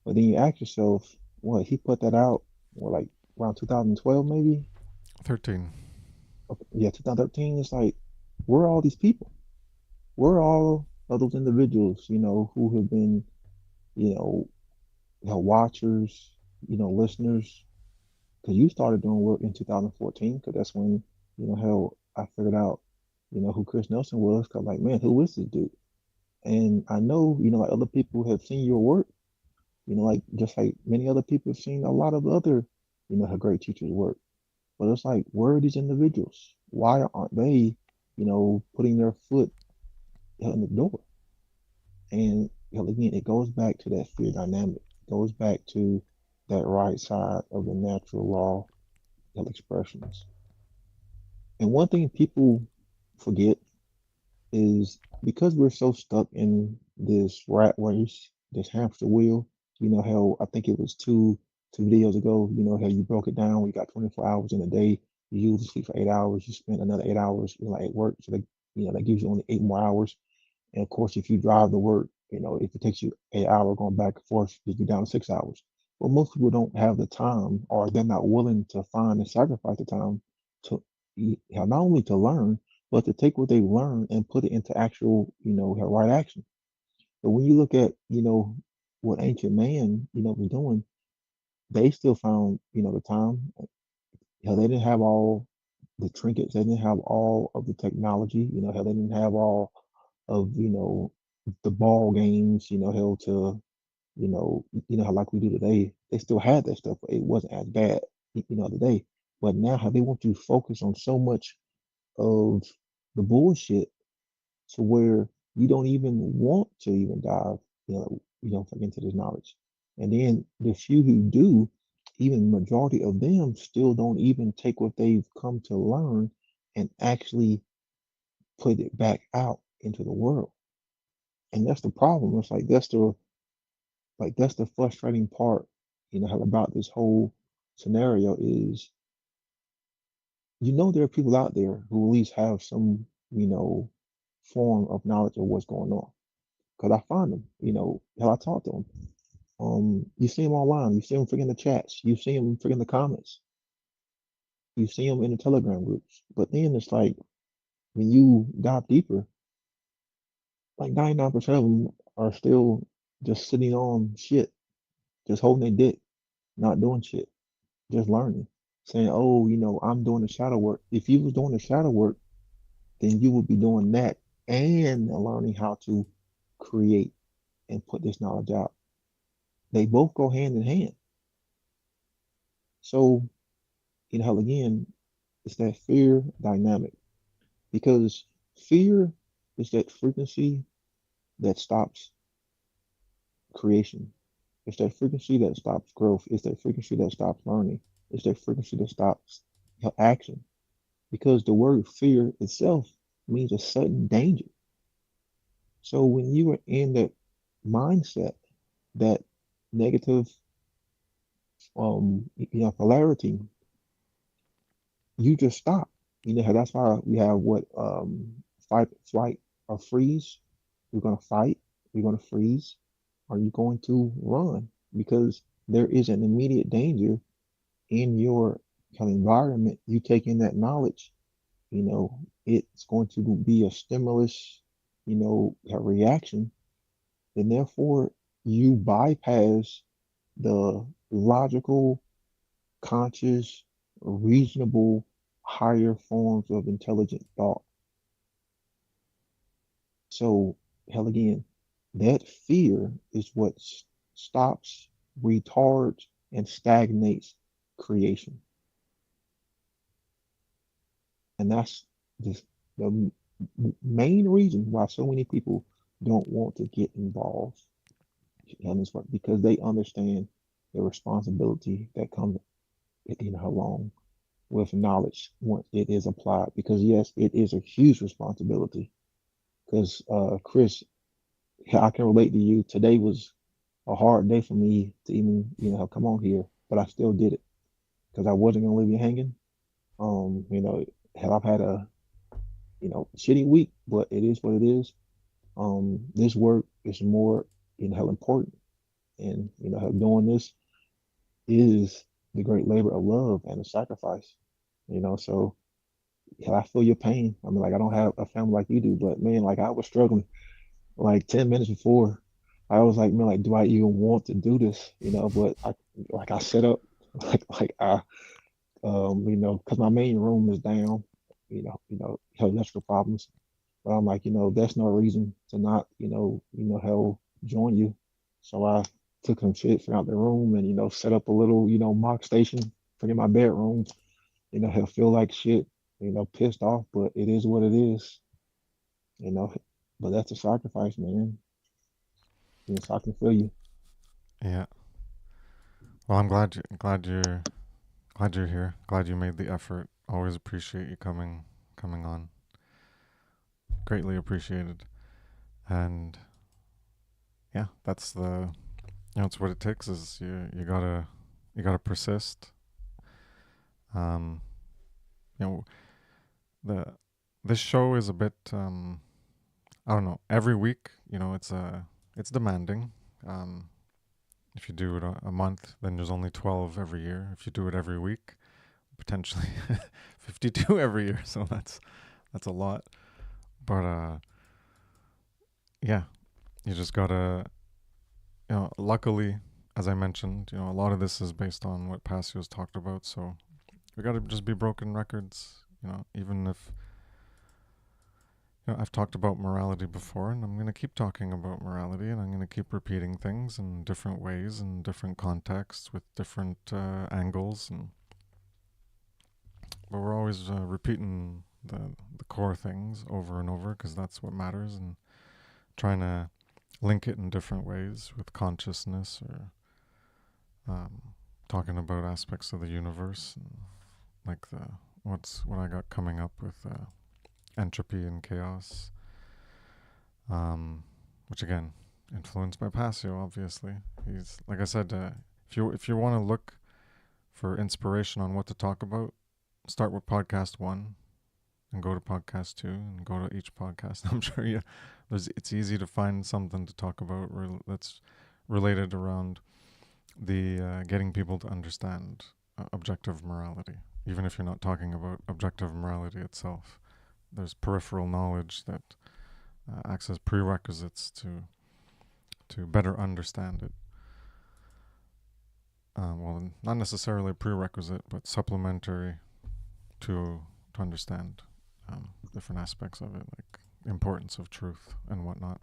But then you ask yourself, what he put that out, like around 2012 maybe? 13. Okay, yeah, 2013. It's like, where are all these people? Where are all of those individuals, who have been, you know, watchers, listeners? Because you started doing work in 2014, because that's when, hell, I figured out, who Chris Nelson was. Because, like, man, who is this dude? And I know, like other people have seen your work, like just like many other people have seen a lot of other, her great teachers' work. But it's like, where are these individuals? Why aren't they, putting their foot in the door? And again, it goes back to that fear dynamic. It goes back to that right side of the natural law of expressions. And one thing people forget is, because we're so stuck in this rat race, this hamster wheel. How I think it was two videos ago. How you broke it down. We got 24 hours in a day. You usually sleep for 8 hours. You spend another 8 hours, like at work. So that gives you only 8 more hours. And of course, if you drive to work, if it takes you 8 hours going back and forth, you get down to 6 hours. Well, most people don't have the time, or they're not willing to find and sacrifice the time to, not only to learn, but to take what they've learned and put it into actual, right action. But when you look at, what ancient man, was doing, they still found, the time. They didn't have all the trinkets, they didn't have all of the technology, they didn't have all of, the ball games, hell to, how like we do today. They still had that stuff, but it wasn't as bad, today. But now how they want to focus on so much of the bullshit, to where you don't even want to even dive, into this knowledge. And then the few who do, even majority of them still don't even take what they've come to learn and actually put it back out into the world. And that's the problem. It's like that's the frustrating part, about this whole scenario is, there are people out there who at least have some, form of knowledge of what's going on. Because I find them, hell, I talk to them. You see them online, you see them freaking the chats, you see them freaking the comments, you see them in the Telegram groups. But then it's like, when you dive deeper, like 99% of them are still just sitting on shit, just holding their dick, not doing shit, just learning, saying, "Oh, I'm doing the shadow work." If you was doing the shadow work, then you would be doing that and learning how to create and put this knowledge out. They both go hand in hand. So, hell, again, it's that fear dynamic, because fear is that frequency that stops creation. It's that frequency that stops growth. It's that frequency that stops learning. It's that frequency that stops her action, because the word fear itself means a sudden danger. So when you are in that mindset, that negative polarity, you just stop. That's why we have what fight, flight, or freeze. You're gonna fight, you're gonna freeze, or you're going to run, because there is an immediate danger in your kind of environment. You take in that knowledge, it's going to be a stimulus, a reaction, and therefore you bypass the logical, conscious, reasonable, higher forms of intelligent thought. So, hell again, that fear is what stops, retards, and stagnates creation. And that's the main reason why so many people don't want to get involved in this work, because they understand the responsibility that comes, along with knowledge once it is applied. Because yes, it is a huge responsibility. Because Chris, I can relate to you. Today was a hard day for me to even, come on here, but I still did it because I wasn't gonna leave you hanging. Hell, I've had a, shitty week, but it is what it is. This work is more, hell important, and hell, doing this is the great labor of love and a sacrifice. So hell, I feel your pain. I mean, like, I don't have a family like you do, but man, like, I was struggling like 10 minutes before. I was like, man, like, do I even want to do this? But I set up, because my main room is down, have electrical problems. But I'm like, that's no reason to not, hell, join you. So I took some shit from out the room and, set up a little, mock station for in my bedroom. He'll feel like shit, pissed off, but it is what it is, you know. But that's a sacrifice, man. So I can feel you. Yeah. Well, I'm glad you're here. Glad you made the effort. Always appreciate you coming on. Greatly appreciated. And yeah, that's it's what it takes. Is you gotta persist. Um, you know the this show is a bit I don't know. Every week, it's demanding. Um, if you do it a month, then there's only 12 every year. If you do it every week, potentially 52 every year. So that's a lot. But yeah, you just gotta, luckily, as I mentioned, a lot of this is based on what Passio's talked about. So we gotta just be broken records. Even if I've talked about morality before, and I'm gonna keep talking about morality, and I'm gonna keep repeating things in different ways, in different contexts, with different angles, but we're always repeating the core things over and over because that's what matters, and trying to link it in different ways with consciousness, or um, talking about aspects of the universe, and like what I got coming up with entropy and chaos, um, which again influenced by Passio. Obviously, he's like I said. If you want to look for inspiration on what to talk about, start with podcast 1 and go to podcast 2 and go to each podcast. I'm sure it's easy to find something to talk about that's related around the getting people to understand objective morality. Even if you're not talking about objective morality itself, there's peripheral knowledge that acts as prerequisites to better understand it. Well, not necessarily a prerequisite, but supplementary to understand different aspects of it, like importance of truth and whatnot.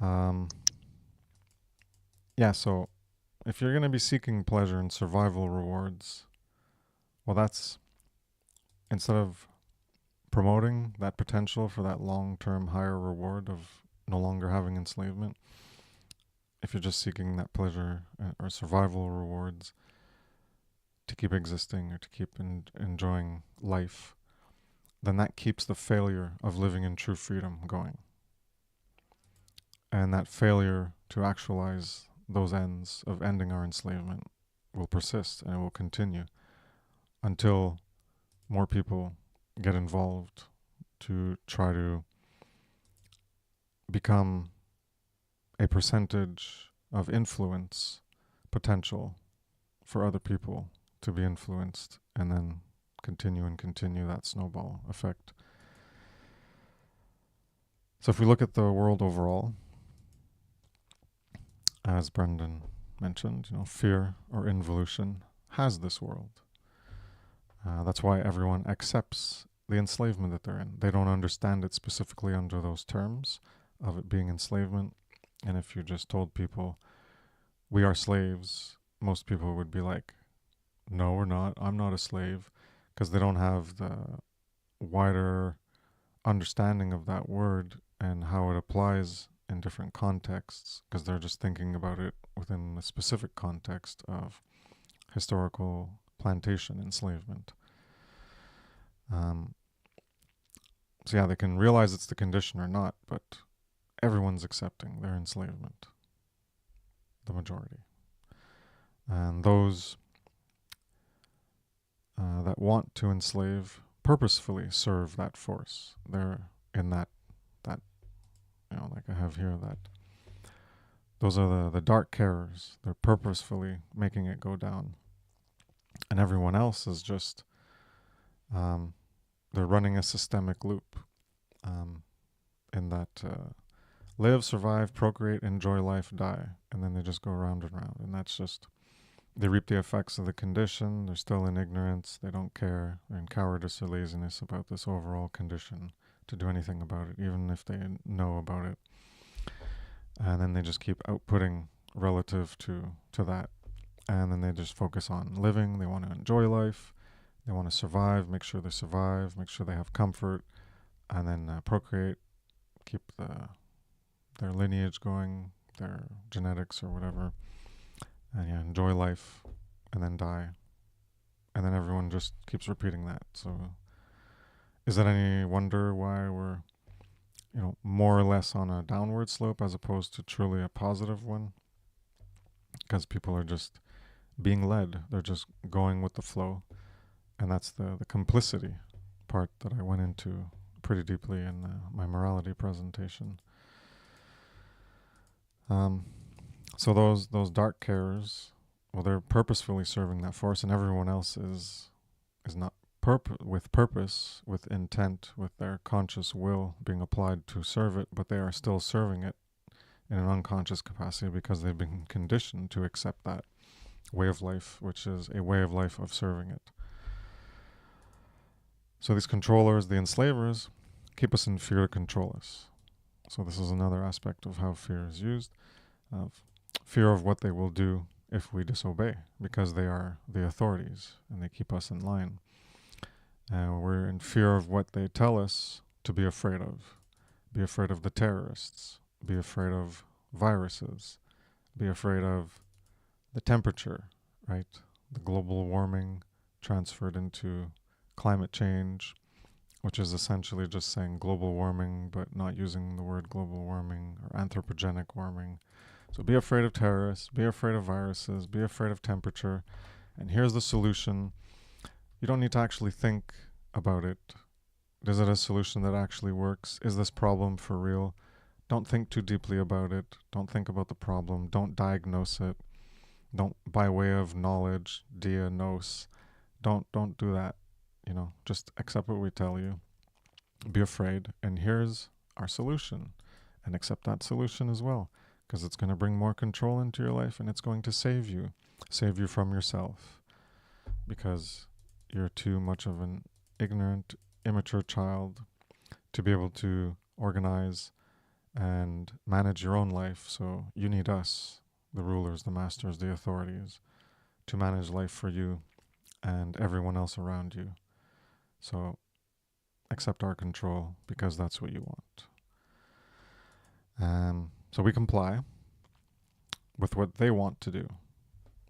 Um, yeah, so if you're going to be seeking pleasure and survival rewards, well, that's instead of promoting that potential for that long term higher reward of no longer having enslavement, if you're just seeking that pleasure or survival rewards, to keep existing or to keep enjoying life, then that keeps the failure of living in true freedom going. And that failure to actualize those ends of ending our enslavement will persist, and it will continue until more people get involved to try to become a percentage of influence potential for other people to be influenced, and then continue that snowball effect. So if we look at the world overall, as Brendan mentioned, fear or involution has this world. That's why everyone accepts the enslavement that they're in. They don't understand it specifically under those terms of it being enslavement. And if you just told people, we are slaves, most people would be like, no, we're not. I'm not a slave. Because they don't have the wider understanding of that word and how it applies in different contexts, because they're just thinking about it within the specific context of historical plantation enslavement. So yeah, they can realize it's the condition or not, but everyone's accepting their enslavement, the majority. And those that want to enslave purposefully serve that force. They're in that like I have here, that those are the dark carers. They're purposefully making it go down. And everyone else is just, they're running a systemic loop in that live, survive, procreate, enjoy life, die. And then they just go round and round. And that's just, they reap the effects of the condition. They're still in ignorance. They don't care. They're in cowardice or laziness about this overall condition to do anything about it, even if they know about it. And then they just keep outputting relative to that. And then they just focus on living. They want to enjoy life. They want to survive, make sure they survive, make sure they have comfort, and then procreate, keep their lineage going, their genetics or whatever, and yeah, enjoy life, and then die. And then everyone just keeps repeating that. So is it any wonder why we're, more or less on a downward slope as opposed to truly a positive one? Because people are just being led. They're just going with the flow. And that's the complicity part that I went into pretty deeply in my morality presentation. So those dark carers, well, they're purposefully serving that force, and everyone else is not with purpose, with intent, with their conscious will being applied to serve it, but they are still serving it in an unconscious capacity because they've been conditioned to accept that way of life, which is a way of life of serving it. So these controllers, the enslavers, keep us in fear to control us. So this is another aspect of how fear is used, of fear of what they will do if we disobey, because they are the authorities and they keep us in line. We're in fear of what they tell us to be afraid of. Be afraid of the terrorists. Be afraid of viruses. Be afraid of the temperature, right? The global warming transferred into climate change, which is essentially just saying global warming, but not using the word global warming or anthropogenic warming. So be afraid of terrorists, be afraid of viruses, be afraid of temperature. And here's the solution. You don't need to actually think about it. Is it a solution that actually works? Is this problem for real? Don't think too deeply about it. Don't think about the problem. Don't diagnose it. Don't, by way of knowledge, diagnose. Don't do that. Just accept what we tell you. Be afraid, and here's our solution. And accept that solution as well, because it's going to bring more control into your life, and it's going to save you from yourself, because you're too much of an ignorant, immature child to be able to organize and manage your own life. So you need us, the rulers, the masters, the authorities, to manage life for you and everyone else around you. So accept our control, because that's what you want. So we comply with what they want to do.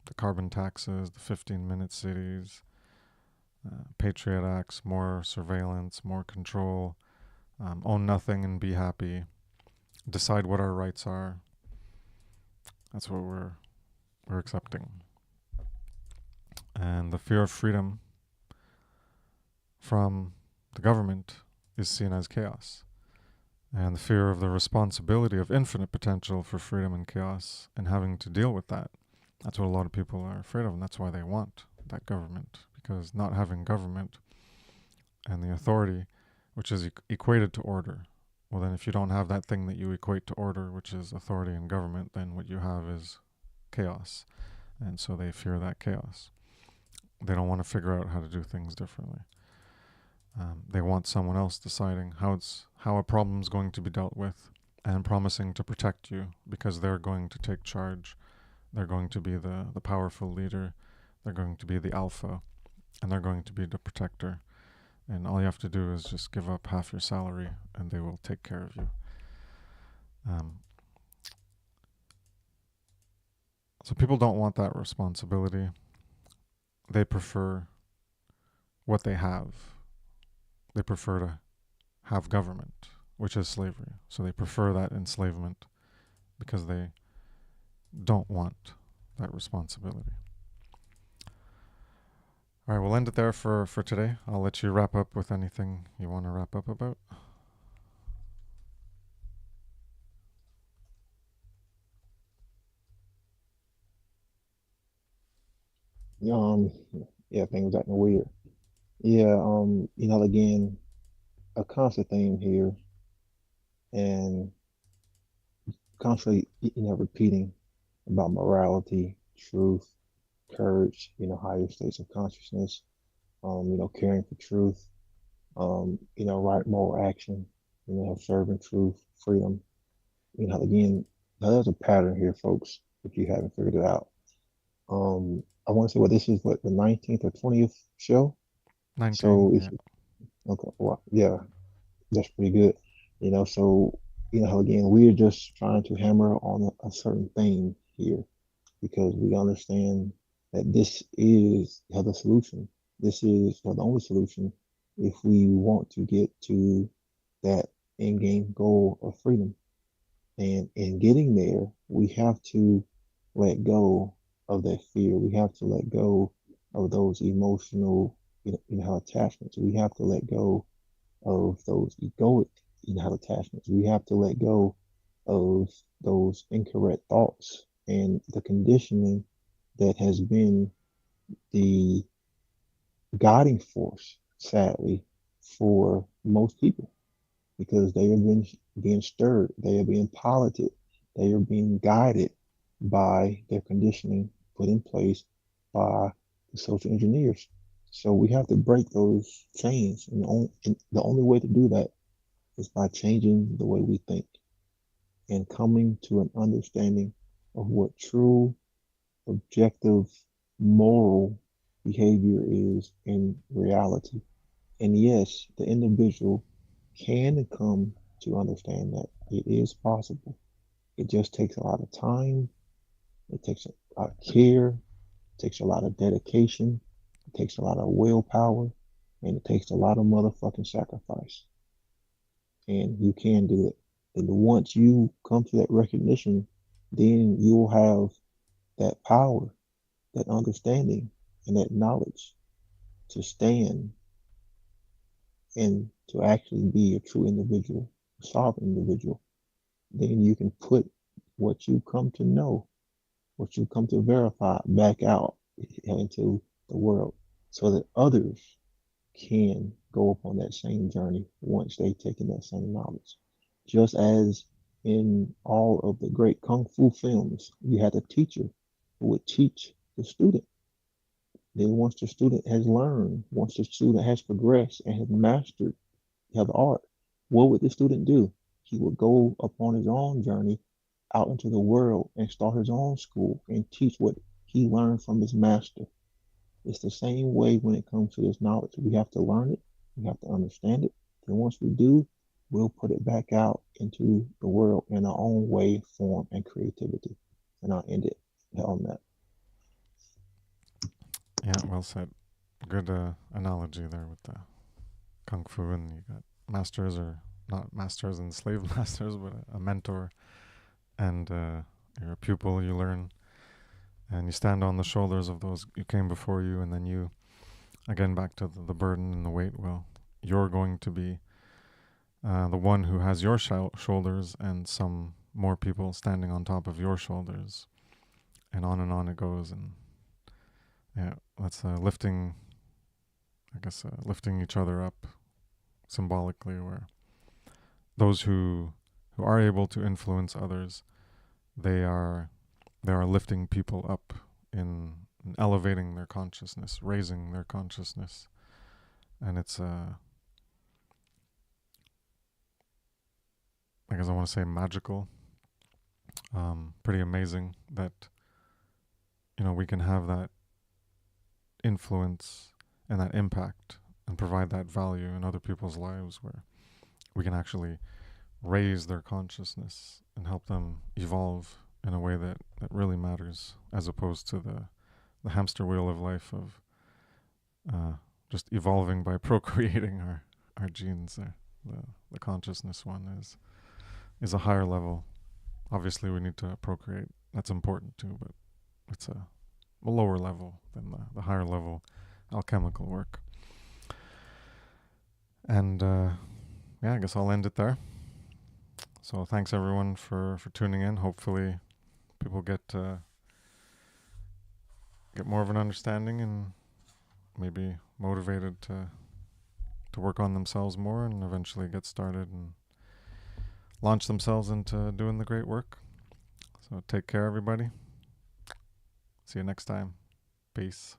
the carbon taxes, the 15-minute cities, Patriot Acts, more surveillance, more control, own nothing and be happy, decide what our rights are. That's what we're accepting. And the fear of freedom from the government is seen as chaos. And the fear of the responsibility of infinite potential for freedom and chaos and having to deal with that. That's what a lot of people are afraid of, and that's why they want that government. Because not having government and the authority, which is equated to order, well, then if you don't have that thing that you equate to order, which is authority and government, then what you have is chaos. And so they fear that chaos. They don't want to figure out how to do things differently. They want someone else deciding how a problem is going to be dealt with and promising to protect you because they're going to take charge. They're going to be the powerful leader. They're going to be the alpha, and they're going to be the protector. And all you have to do is just give up half your salary, and they will take care of you. So people don't want that responsibility. They prefer what they have. They prefer to have government, which is slavery. So they prefer that enslavement because they don't want that responsibility. All right, we'll end it there for today. I'll let you wrap up with anything you want to wrap up about. Um, yeah, things acting weird. Yeah, again, a constant theme here, and constantly, repeating about morality, truth, courage, higher states of consciousness, caring for truth, right moral action, serving truth, freedom. Again, now there's a pattern here, folks, if you haven't figured it out. I want to say, this is the 19th or 20th show. 19, So yeah. okay, well, yeah, that's pretty good. So, again, we're just trying to hammer on a certain thing here because we understand that this is the solution. This is the only solution if we want to get to that end game goal of freedom. And in getting there, we have to let go of that fear. We have to let go of those emotional, attachments. We have to let go of those egoic, attachments. We have to let go of those incorrect thoughts and the conditioning that has been the guiding force, sadly, for most people because they are being stirred, they are being piloted, they are being guided by their conditioning put in place by the social engineers. So we have to break those chains, and the only way to do that is by changing the way we think and coming to an understanding of what true, objective, moral behavior is in reality. And yes, the individual can come to understand that it is possible. It just takes a lot of time, it takes a lot of care, it takes a lot of dedication, it takes a lot of willpower, and it takes a lot of motherfucking sacrifice. And you can do it. And once you come to that recognition, then you'll have that power, that understanding, and that knowledge to stand and to actually be a true individual, a sovereign individual. Then you can put what you come to know, what you come to verify back out into the world so that others can go upon that same journey once they've taken that same knowledge. Just as in all of the great kung fu films, you had a teacher who would teach the student. Then once the student has learned, once the student has progressed and has mastered the art, what would the student do? He would go upon his own journey out into the world and start his own school and teach what he learned from his master. It's the same way when it comes to this knowledge. We have to learn it, we have to understand it. And once we do, we'll put it back out into the world in our own way, form, and creativity. And I'll end it on that. Yeah, well said. Good analogy there with the kung fu, and you got masters, or not masters and slave masters, but a mentor, and you're a pupil. You learn, and you stand on the shoulders of those who came before you, and then you, again, back to the burden and the weight. Well, you're going to be the one who has your shoulders, and some more people standing on top of your shoulders, and on it goes. And yeah, that's lifting, I guess, lifting each other up symbolically, where those who are able to influence others, they are they are lifting people up in elevating their consciousness, raising their consciousness, and it's I guess I want to say magical, pretty amazing that we can have that influence and that impact and provide that value in other people's lives, where we can actually raise their consciousness and help them evolve in a way that really matters, as opposed to the hamster wheel of life of just evolving by procreating our genes. The consciousness one is a higher level. Obviously, we need to procreate. That's important too, but it's a lower level than the higher level alchemical work. And yeah, I guess I'll end it there. So thanks everyone for tuning in. Hopefully, people get more of an understanding and maybe motivated to work on themselves more, and eventually get started and launch themselves into doing the great work. So take care, everybody. See you next time. Peace.